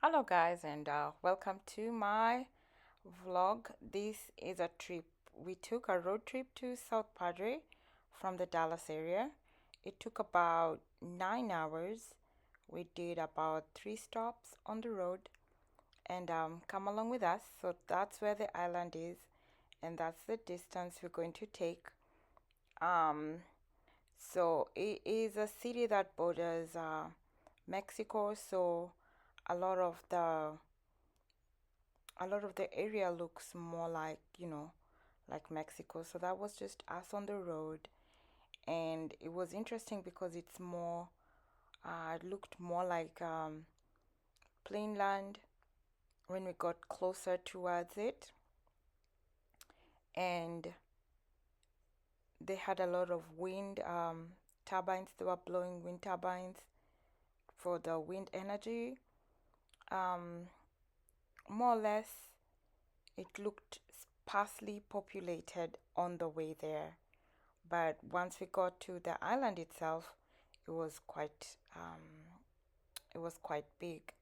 Hello, guys, and welcome to my vlog. This is a trip. We took a road trip to South Padre from the Dallas area. It took about 9 hours. We did about 3 stops on the road, and come along with us. So that's where the island is, and that's the distance we're going to take. Um, so it is a city that borders Mexico, so a lot of the a lot of the area looks more like, like Mexico. So that was just us on the road. And it was interesting because it looked more like plain land when we got closer towards it. And they had a lot of wind turbines. They were blowing wind turbines for the wind energy. Um, More or less, it looked sparsely populated on the way there. But once we got to the island itself, it was quite big.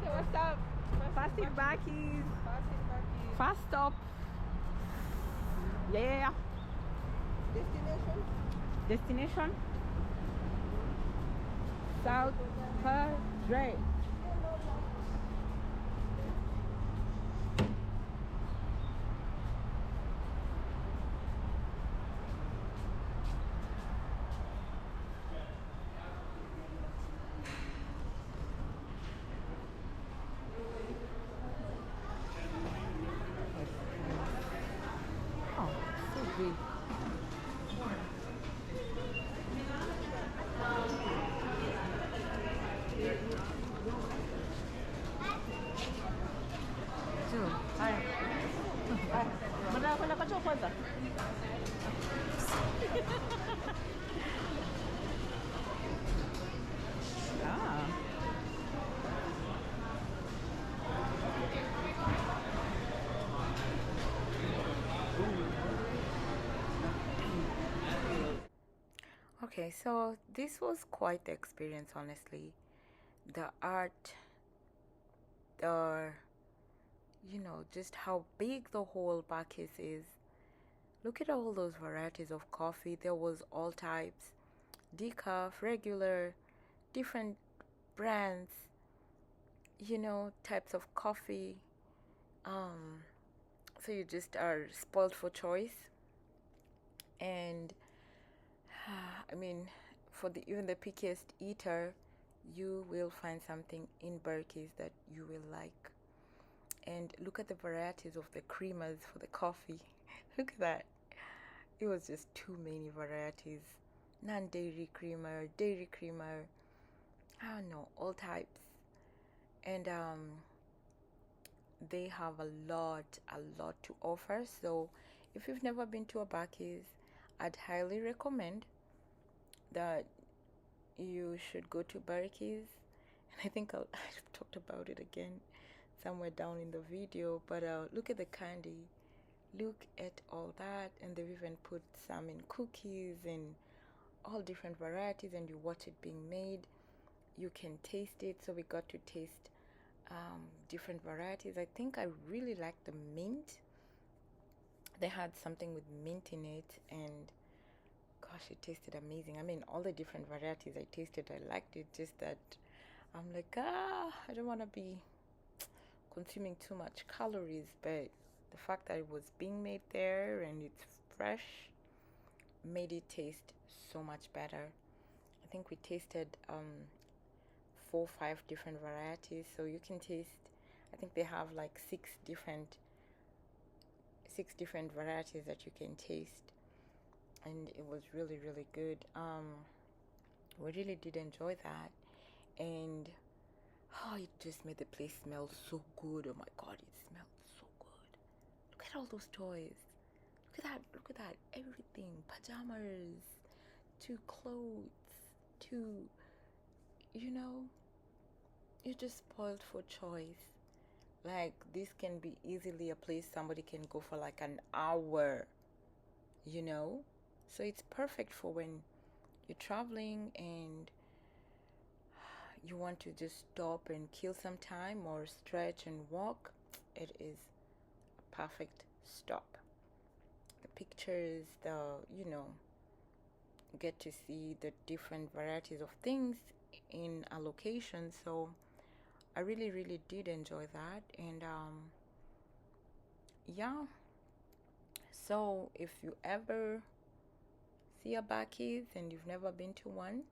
What's up? Fasting Backies. Fast stop. Yeah. Destination? Destination South Padre. Oh, so big. Two. Hi. Wala ka chocolate. Ah. Okay, so this was quite the experience, honestly. The art, the, just how big the whole Bucee is. Look at all those varieties of coffee. There was all types, decaf, regular, different brands, types of coffee. So you just are spoiled for choice. And I mean, for even the pickiest eater, you will find something in Berkey's that you will like. And look at the varieties of the creamers for the coffee. Look at that. It was just too many varieties. Non-dairy creamer, dairy creamer, I don't know, all types. And they have a lot to offer. So if you've never been to a Bucky's, I'd highly recommend that you should go to Bucky's. And I think I've talked about it again somewhere down in the video, but look at the candy. Look at all that, and they've even put some in cookies and all different varieties, and you watch it being made. You can taste it. So we got to taste different varieties. I think I really liked the mint. They had something with mint in it, and gosh, it tasted amazing. I mean, all the different varieties I tasted, I liked it. Just that I'm like, I don't want to be consuming too much calories, but the fact that it was being made there and it's fresh made it taste so much better. I think we tasted 4 or 5 different varieties, so you can taste, I think they have like six different varieties that you can taste, and it was really good. We really did enjoy that, and it just made the place smell so good. Oh my god, it smelled so good. Look at all those toys. Look at that. Everything. Pajamas, to clothes, to, you're just spoiled for choice. Like, this can be easily a place somebody can go for like an hour, you know? So it's perfect for when you're traveling and you want to just stop and kill some time or stretch and walk. It is a perfect stop. The pictures, get to see the different varieties of things in a location. So I really, really did enjoy that. And yeah, so if you ever see a Bucky's and you've never been to one,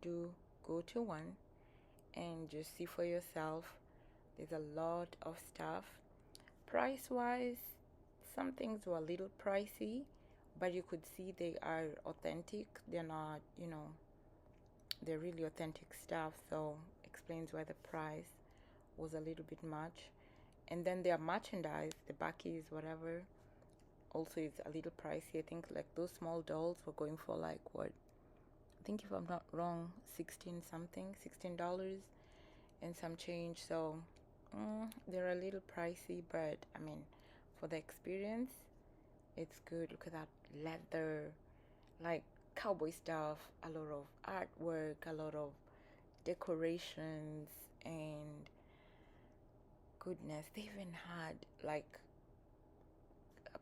do go to one and just see for yourself. There's a lot of stuff. Price wise, some things were a little pricey, but you could see they are authentic. They're not, they're really authentic stuff. So explains why the price was a little bit much. And then their merchandise, the Bucky's, whatever, also is a little pricey. I think like those small dolls were going for like what? I think if I'm not wrong, $16 and some change. So they're a little pricey, but I mean, for the experience, it's good. Look at that leather, like cowboy stuff, a lot of artwork, a lot of decorations, and goodness, they even had like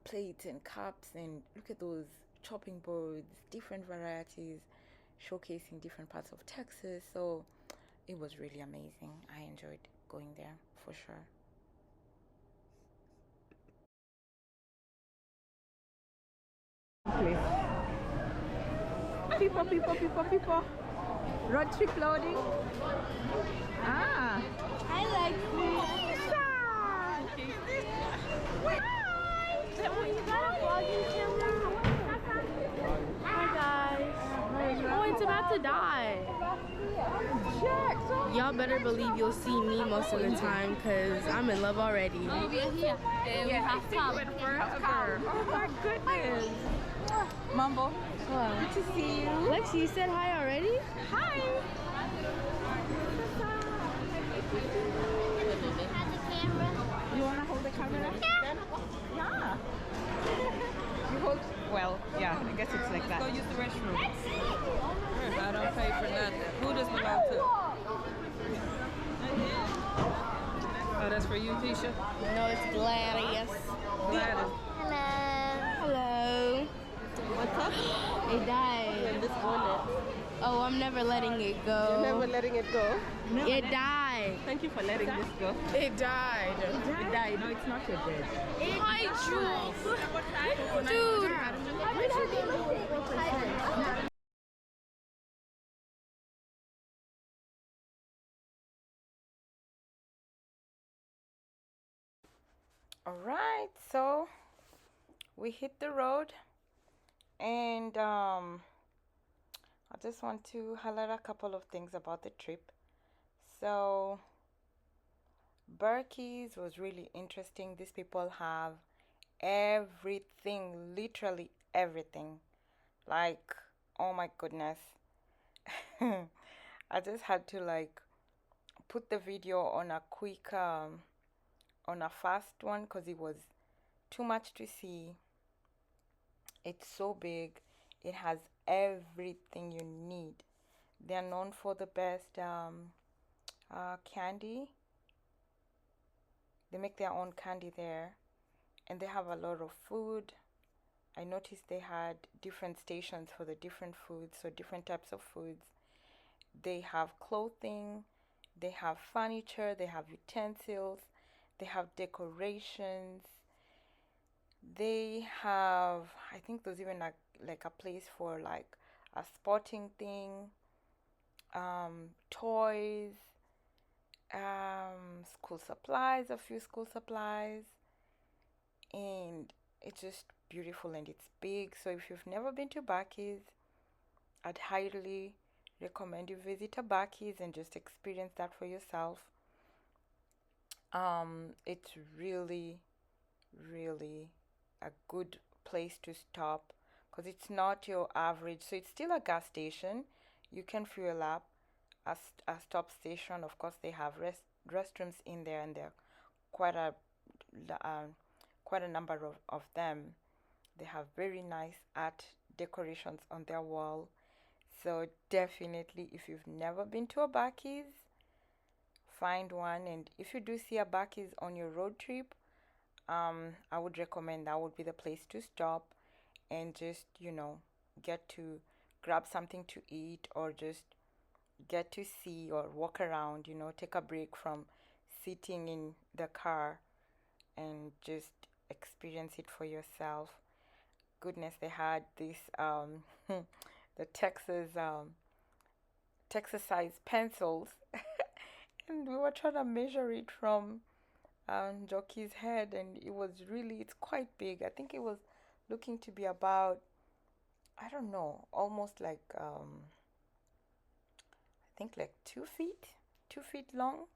plates and cups, and look at those chopping boards, different varieties, showcasing different parts of Texas. So it was really amazing. I enjoyed going there for sure. People. Road trip loading. Ah. I like Lisa! Hi guys. Oh, it's about to die. Y'all better believe you'll see me most of the time because I'm in love already. Oh, we are here. We have come. Oh my goodness. Mambo. Hello. Good to see you. Lexi, you said hi already? Hi. You want to hold the camera? Yeah. You hold, well, yeah, I guess it's like that. Go use the restroom. I don't pay for nothing. Who does belong to? Oh, that's for you, Tisha? No, it's Gladys. Gladys. Hello. What's up? It died. This bonnet. Oh, I'm never letting it go. You're never letting it go. It died. Thank you for letting this go. It died. It died. No, it's not your bed. Hi, Jules. Dude. All right, so we hit the road, and I just want to highlight a couple of things about the trip. So Berkey's was really interesting. These people have everything, literally everything. Like, oh my goodness. I just had to like put the video on a quick on a fast one because it was too much to see. It's so big. It has everything you need. They are known for the best candy. They make their own candy there, and they have a lot of food. I noticed they had different stations for the different foods, so different types of foods. They have clothing, they have furniture, they have utensils, they have decorations. They have, I think there's even like a place for like a sporting thing, toys, school supplies, a few school supplies, and it's just beautiful and it's big. So if you've never been to Bucky's, I'd highly recommend you visit a Bucky's and just experience that for yourself. It's really, really a good place to stop because it's not your average. So it's still a gas station. You can fuel up. A stop station. Of course, they have restrooms in there, and they're quite a uh, quite a number of them. They have very nice art decorations on their wall. So definitely, if you've never been to a Bucky's, find one. And if you do see a Bucky's on your road trip, I would recommend that would be the place to stop and just, get to grab something to eat, or just get to see or walk around, take a break from sitting in the car and just experience it for yourself. Goodness, they had this the Texas size pencils, and we were trying to measure it from Jockey's head, and it's quite big. I think it was looking to be about, I don't know, almost like I think like 2 feet, 2 feet long,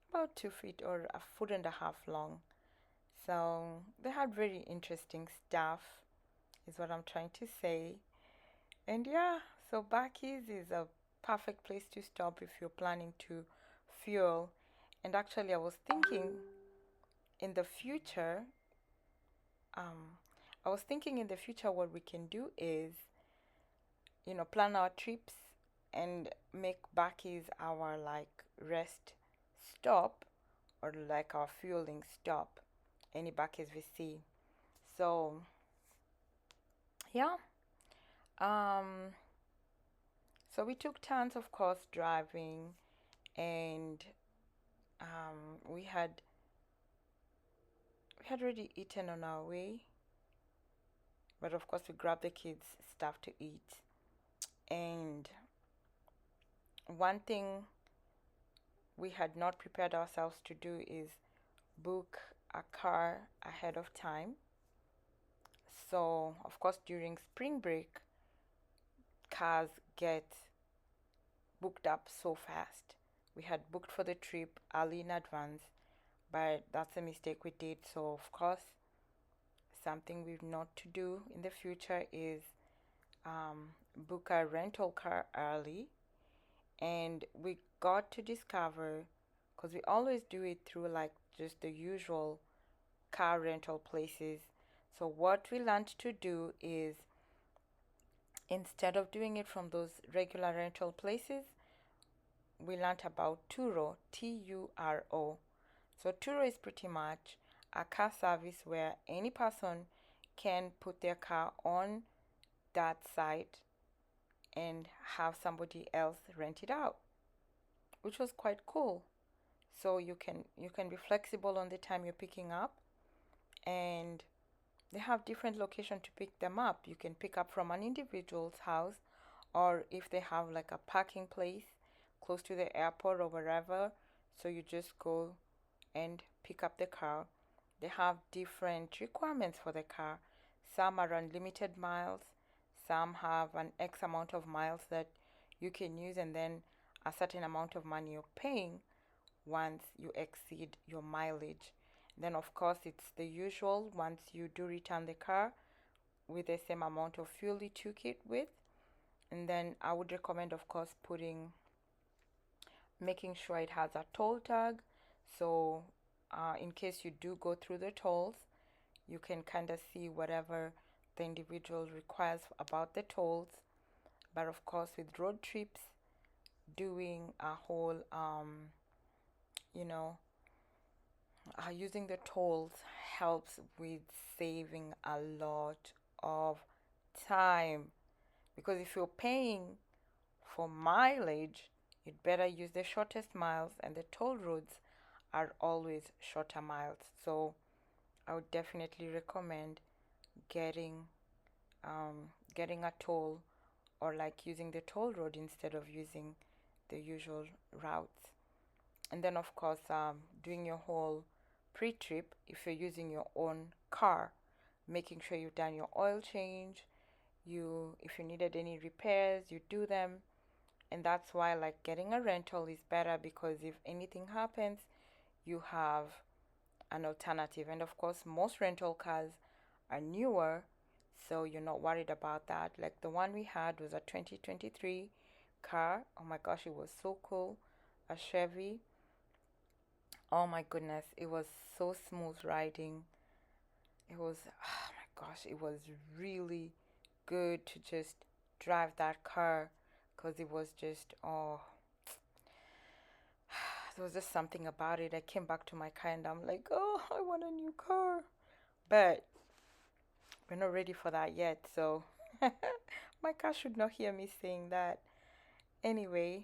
about 2 feet or a foot and a half long. So they had very interesting stuff, is what I'm trying to say. And yeah, so Bucky's is a perfect place to stop if you're planning to fuel. And actually, I was thinking in the future, um, what we can do is, plan our trips and make Bucky's our like rest stop, or like our fueling stop, any Bucky's we see. So yeah, um, so we took turns, of course, driving, and we had already eaten on our way, but of course we grabbed the kids stuff to eat. And one thing we had not prepared ourselves to do is book a car ahead of time. So of course during spring break, cars get booked up so fast. We had booked for the trip early in advance, but that's a mistake we did. So of course, something we've not to do in the future is book a rental car early. And we got to discover, because we always do it through like just the usual car rental places. So what we learned to do is, instead of doing it from those regular rental places, we learned about Turo, Turo. So Turo is pretty much a car service where any person can put their car on that site and have somebody else rent it out, which was quite cool. So you can be flexible on the time you're picking up, and they have different locations to pick them up. You can pick up from an individual's house, or if they have like a parking place close to the airport or wherever, so you just go and pick up the car. They have different requirements for the car. Some are unlimited miles, some have an X amount of miles that you can use, and then a certain amount of money you're paying once you exceed your mileage. Then, of course, it's the usual once you do return the car with the same amount of fuel you took it with. And then I would recommend, of course, making sure it has a toll tag. So, in case you do go through the tolls, you can kind of see whatever the individual requires about the tolls. But of course, with road trips, doing a whole, using the tolls helps with saving a lot of time. Because if you're paying for mileage, you'd better use the shortest miles, and the toll roads are always shorter miles. So I would definitely recommend getting getting a toll, or like using the toll road instead of using the usual routes. And then of course, doing your whole pre-trip, if you're using your own car, making sure you've done your oil change. If you needed any repairs, you do them. And that's why like getting a rental is better, because if anything happens, you have an alternative. And of course, most rental cars are newer, so you're not worried about that. Like the one we had was a 2023 car. Oh my gosh, it was so cool. A Chevy Oh my goodness, it was so smooth riding. It was, oh my gosh, it was really good to just drive that car because it was just, oh, there was just something about it. I came back to my car and I'm like, oh, I want a new car. But we're not ready for that yet, so my car should not hear me saying that. Anyway,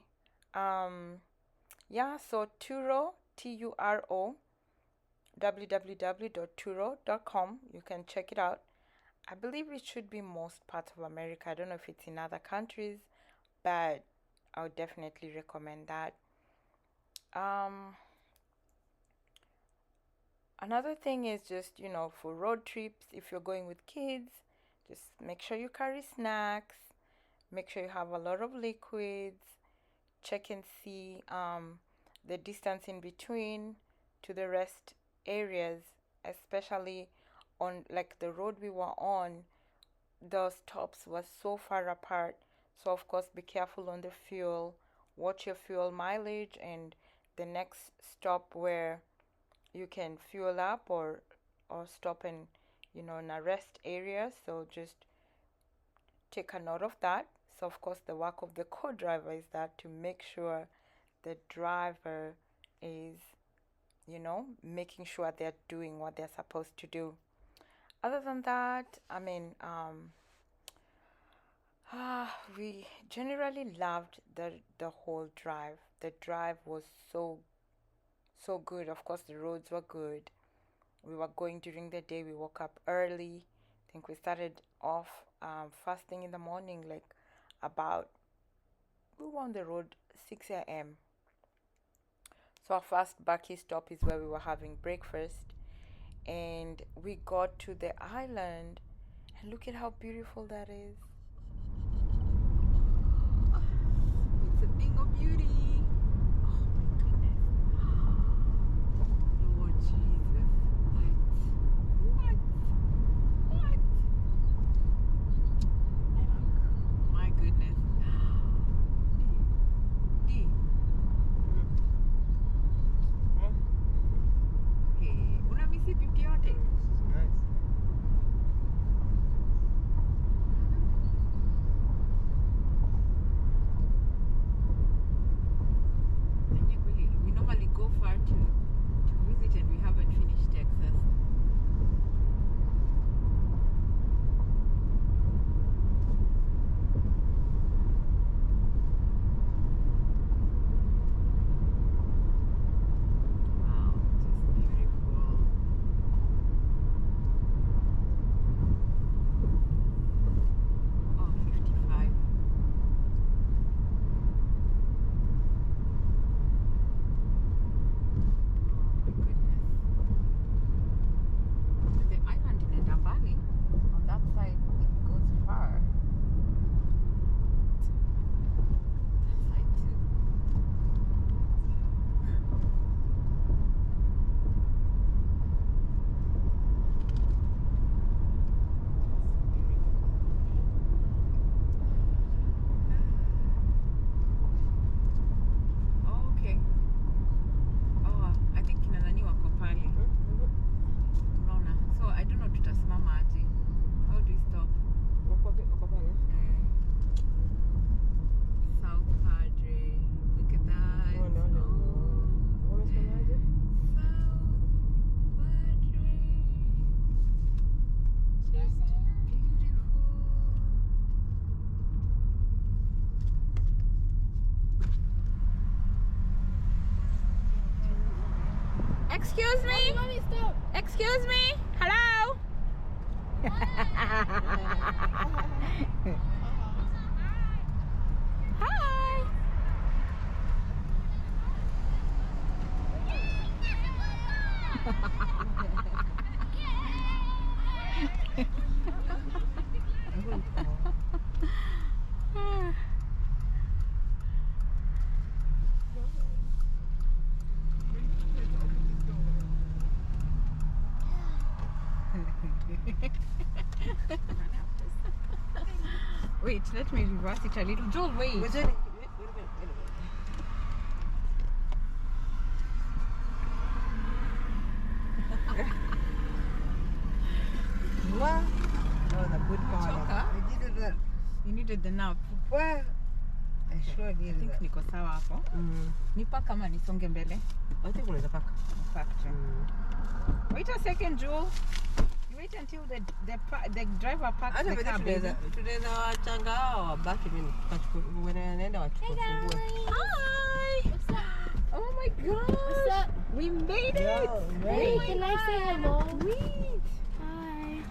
yeah, so Turo, Turo, www.turo.com. You can check it out. I believe it should be most parts of America. I don't know if it's in other countries, but I would definitely recommend that. Another thing is just, for road trips, if you're going with kids, just make sure you carry snacks, make sure you have a lot of liquids, check and see the distance in between to the rest areas, especially on like the road we were on. The stops were so far apart, so of course be careful on the fuel, watch your fuel mileage, and the next stop where you can fuel up or stop in in a rest area. So just take a note of that. So of course the work of the co-driver is that to make sure the driver is making sure they're doing what they're supposed to do. Other than that, I mean, we generally loved the whole drive. The drive was so good. Of course, the roads were good. We were going during the day. We woke up early. I think we started off first thing in the morning, like we were on the road 6 a.m. So our first Bucee stop is where we were having breakfast, and we got to the island, and look at how beautiful that is. It's a thing of beauty. Lord Jesus. What? My goodness. D. Hey, una misi pipi yote. Nice. We normally go far to visit, and we haven't finished Texas. Wow, just beautiful. Oh, 55. Oh my goodness. The island in Ndambali, on that side, it goes far. That side too. Oh, okay. Oh, I think kina nani wako pale. Unaona? So I don't know tutasimama aje. How do we stop? South Padre. Look at that. Oh, no. Wamesemaje? South Padre. Just beautiful. Excuse me? Excuse me? Hello? Hi. Wait, let me reverse it a little. Joel, wait. Wait a minute. You needed the nap. Well, I sure did I think that. niko sawa hapo. Nipa kama nisonge mbele. I think unaweza paka. Factory. Wait a second, Jewel. You wait until the driver parks Hata the vile car, baby. tunaweza wachanga hao wabaki mimi wanaenda wachukue funguo. Hi! Oh my gosh! We made it! Hey, can I say hello? Wait! Hi.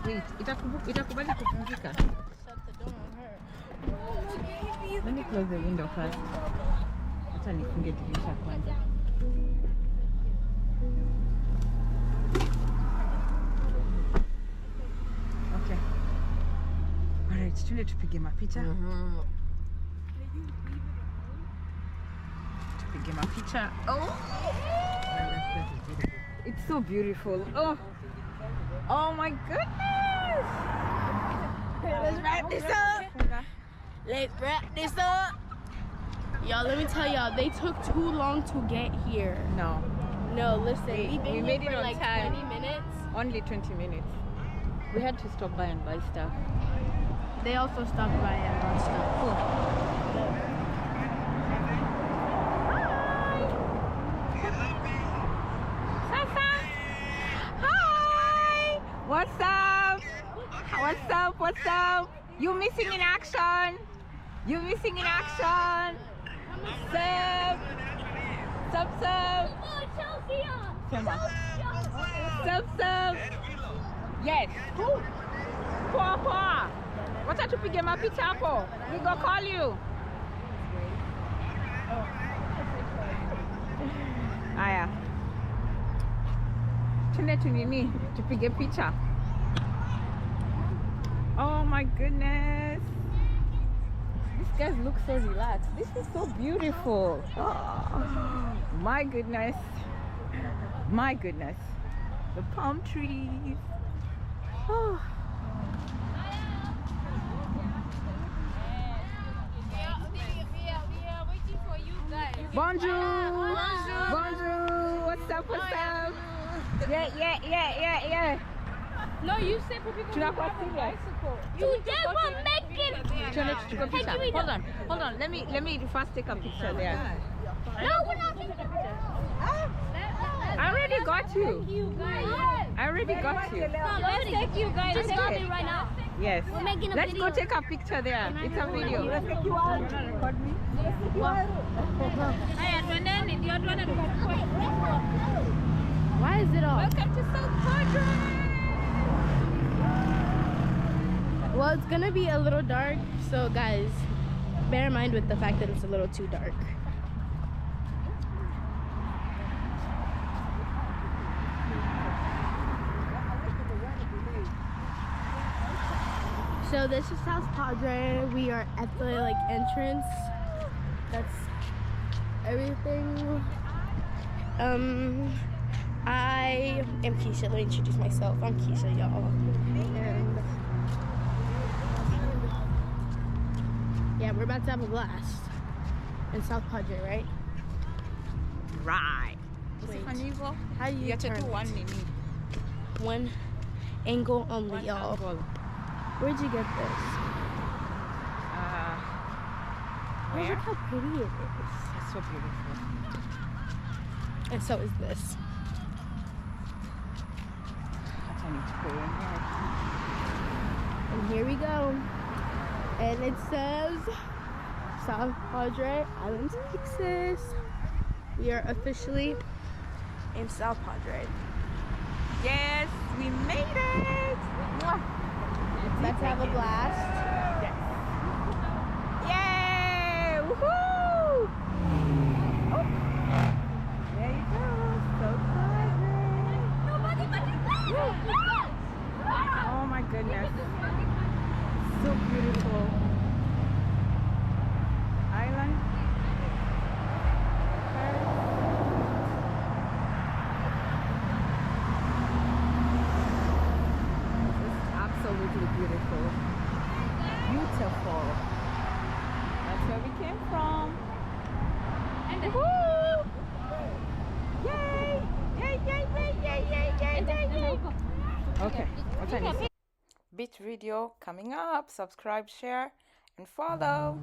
Wait, itakubali kupumzika. Shut the door on her. Let me close the window first. Acha nifunge dirisha kwanza. Okay. Alright, tuende tupige mapicha. Tupige mapicha. Oh! It's so beautiful. Oh! Oh my goodness! Let's wrap this up. Let's wrap this up. Y'all, let me tell y'all, they took too long to get here. No, No, listen, we've been we here made it for on like time. 20 minutes. only 20 minutes. We had to stop by and buy stuff. They also stopped by and bought stuff. Hi! What's up? What's up? What's up? You missing in action? You missing in action? Sup? Sup, sup? Sema. Sup, sup? Yes. Poa, poa. Wacha tupige mapicha hapo. We go call you. Aya. Twende tunini tupige picha. Oh my goodness. These guys look so relaxed. This is so beautiful. Oh, my goodness. My goodness. The palm trees. Oh. Bonjour. Bonjour. What's up? What's up? Yeah. No, you said for people Tunakuwa serious. Today we're making. Tuende tuchukue picha. give me the- Hold on. Let me first take a picture there. No, we're not taking a picture. I already got you. You guys. I already got you. Let's take you guys. Just Let's do go it. right now. Yes. We're making a Let's video. go take a picture there. It's a video. Why is it off? Welcome to South Padre. Well, it's gonna be a little dark, so guys, bear in mind with the fact that it's a little too dark. So this is South Padre. We are at the entrance. That's everything. I am Keisha. Let me introduce myself. I'm Keisha, y'all. And yeah, we're about to have a blast in South Padre, right? Right. Wait. Hivyo. How do you You have to turn do it? one nini. One angle only, One y'all. angle. Where'd you get this? Oh, Where? look how pretty it is. It's so beautiful. And so is this. I need to put it in here. And here we go. And it says South Padre Island, Texas. We are officially in South Padre. Yes, we made it. Mwah. Let's have a blast. Yay! Woohoo! Oh. There you go. So oh my goodness. So beautiful. Island. It's absolutely beautiful. Beautiful. That's where we came from. And woo! Yay! Yay! Okay. What's I need? beach video coming up. Subscribe, share, and follow.